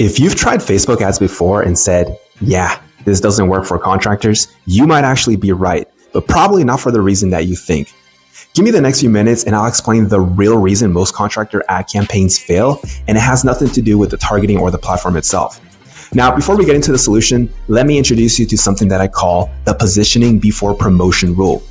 If you've tried Facebook ads before and said, yeah, this doesn't work for contractors, you might actually be right, but probably not for the reason that you think. Give me the next few minutes and I'll explain the real reason most contractor ad campaigns fail, and it has nothing to do with the targeting or the platform itself. Now, before we get into the solution, let me introduce you to something that I call the positioning before promotion rule.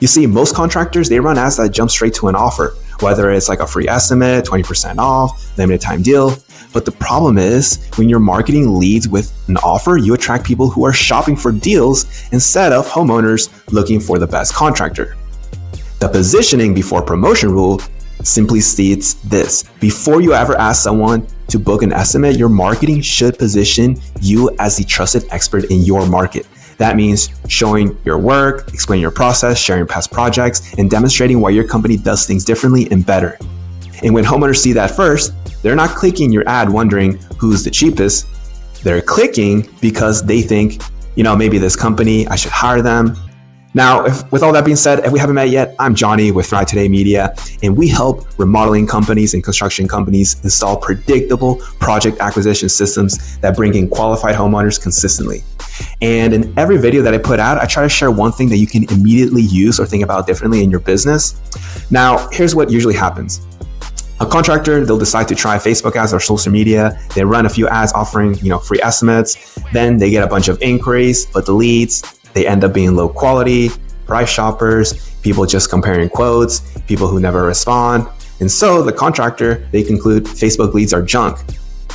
You see, most contractors, they run ads that jump straight to an offer, whether it's like a free estimate, 20% off, limited time deal. But the problem is when your marketing leads with an offer, you attract people who are shopping for deals instead of homeowners looking for the best contractor. The positioning before promotion rule simply states this: before you ever ask someone to book an estimate, your marketing should position you as the trusted expert in your market. That means showing your work, explaining your process, sharing past projects, and demonstrating why your company does things differently and better. And when homeowners see that first, they're not clicking your ad wondering who's the cheapest. They're clicking because they think, maybe this company, I should hire them. Now, with all that being said, if we haven't met yet, I'm Johnny with Thrive Today Media, and we help remodeling companies and construction companies install predictable project acquisition systems that bring in qualified homeowners consistently. And in every video that I put out, I try to share one thing that you can immediately use or think about differently in your business. Now, here's what usually happens. A contractor, they'll decide to try Facebook ads or social media. They run a few ads offering, free estimates. Then they get a bunch of inquiries, but the leads, they end up being low quality, price shoppers, people just comparing quotes, people who never respond. And so the contractor, they conclude Facebook leads are junk.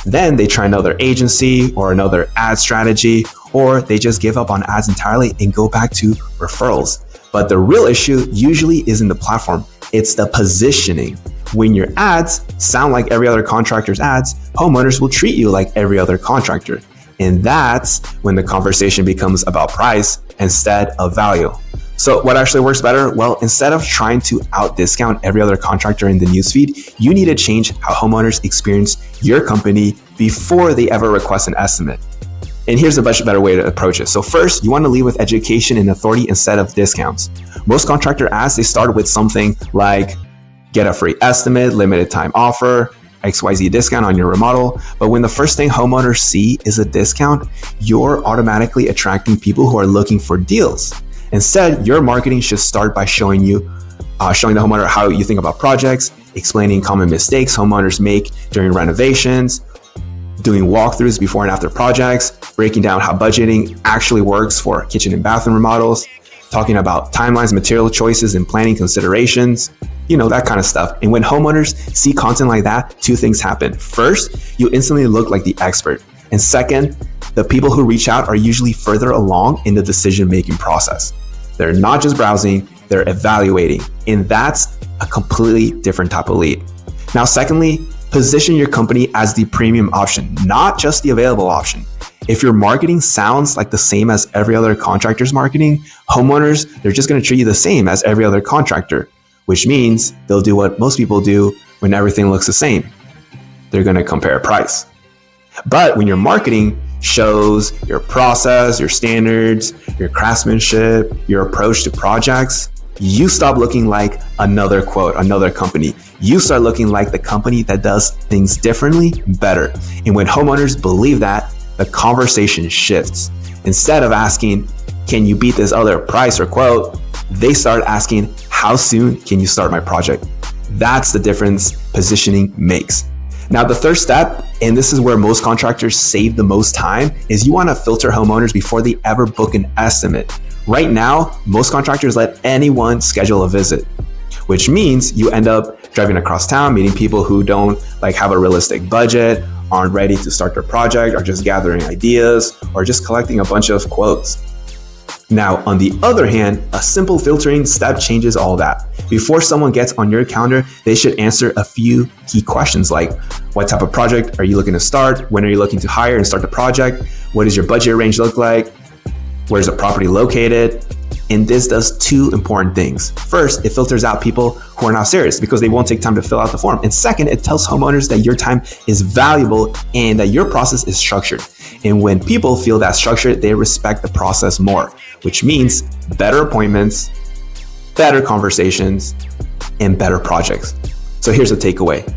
Then they try another agency or another ad strategy, or they just give up on ads entirely and go back to referrals. But the real issue usually isn't the platform, it's the positioning. When your ads sound like every other contractor's ads, homeowners will treat you like every other contractor. And that's when the conversation becomes about price instead of value. So what actually works better? Well, instead of trying to out-discount every other contractor in the newsfeed, you need to change how homeowners experience your company before they ever request an estimate. And here's a much better way to approach it. So first, you want to lead with education and authority instead of discounts. Most contractor ads, they start with something like, get a free estimate, limited time offer, XYZ discount on your remodel. But when the first thing homeowners see is a discount, you're automatically attracting people who are looking for deals. Instead, your marketing should start by showing the homeowner how you think about projects, explaining common mistakes homeowners make during renovations, doing walkthroughs before and after projects, breaking down how budgeting actually works for kitchen and bathroom remodels, talking about timelines, material choices, and planning considerations, that kind of stuff. And when homeowners see content like that, two things happen. First, you instantly look like the expert. And second, the people who reach out are usually further along in the decision-making process. They're not just browsing, they're evaluating. And that's a completely different type of lead. Now, secondly, position your company as the premium option, not just the available option. If your marketing sounds like the same as every other contractor's marketing, homeowners, they're just going to treat you the same as every other contractor, which means they'll do what most people do when everything looks the same. They're going to compare price. But when your marketing shows your process, your standards, your craftsmanship, your approach to projects, you stop looking like another company. You start looking like the company that does things differently, better. And when homeowners believe that, the conversation shifts. Instead of asking, can you beat this other price or quote, they start asking, how soon can you start my project? That's the difference positioning makes. Now, the third step, and this is where most contractors save the most time, is you want to filter homeowners before they ever book an estimate. Right now, most contractors let anyone schedule a visit, which means you end up driving across town, meeting people who don't have a realistic budget, aren't ready to start their project, are just gathering ideas, or just collecting a bunch of quotes. Now, on the other hand, a simple filtering step changes all that. Before someone gets on your calendar, they should answer a few key questions like, what type of project are you looking to start? When are you looking to hire and start the project? What does your budget range look like? Where's the property located? And this does two important things. First, it filters out people who are not serious because they won't take time to fill out the form. And second, it tells homeowners that your time is valuable and that your process is structured. And when people feel that structure, they respect the process more, which means better appointments, better conversations, and better projects. So here's the takeaway.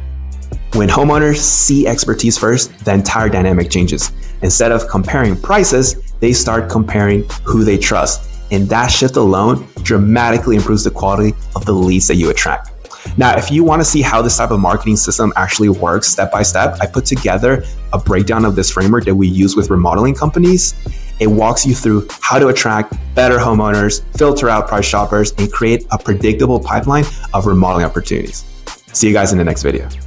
When homeowners see expertise first, the entire dynamic changes. Instead of comparing prices, they start comparing who they trust. And that shift alone dramatically improves the quality of the leads that you attract. Now, if you want to see how this type of marketing system actually works step by step, I put together a breakdown of this framework that we use with remodeling companies. It walks you through how to attract better homeowners, filter out price shoppers, and create a predictable pipeline of remodeling opportunities. See you guys in the next video.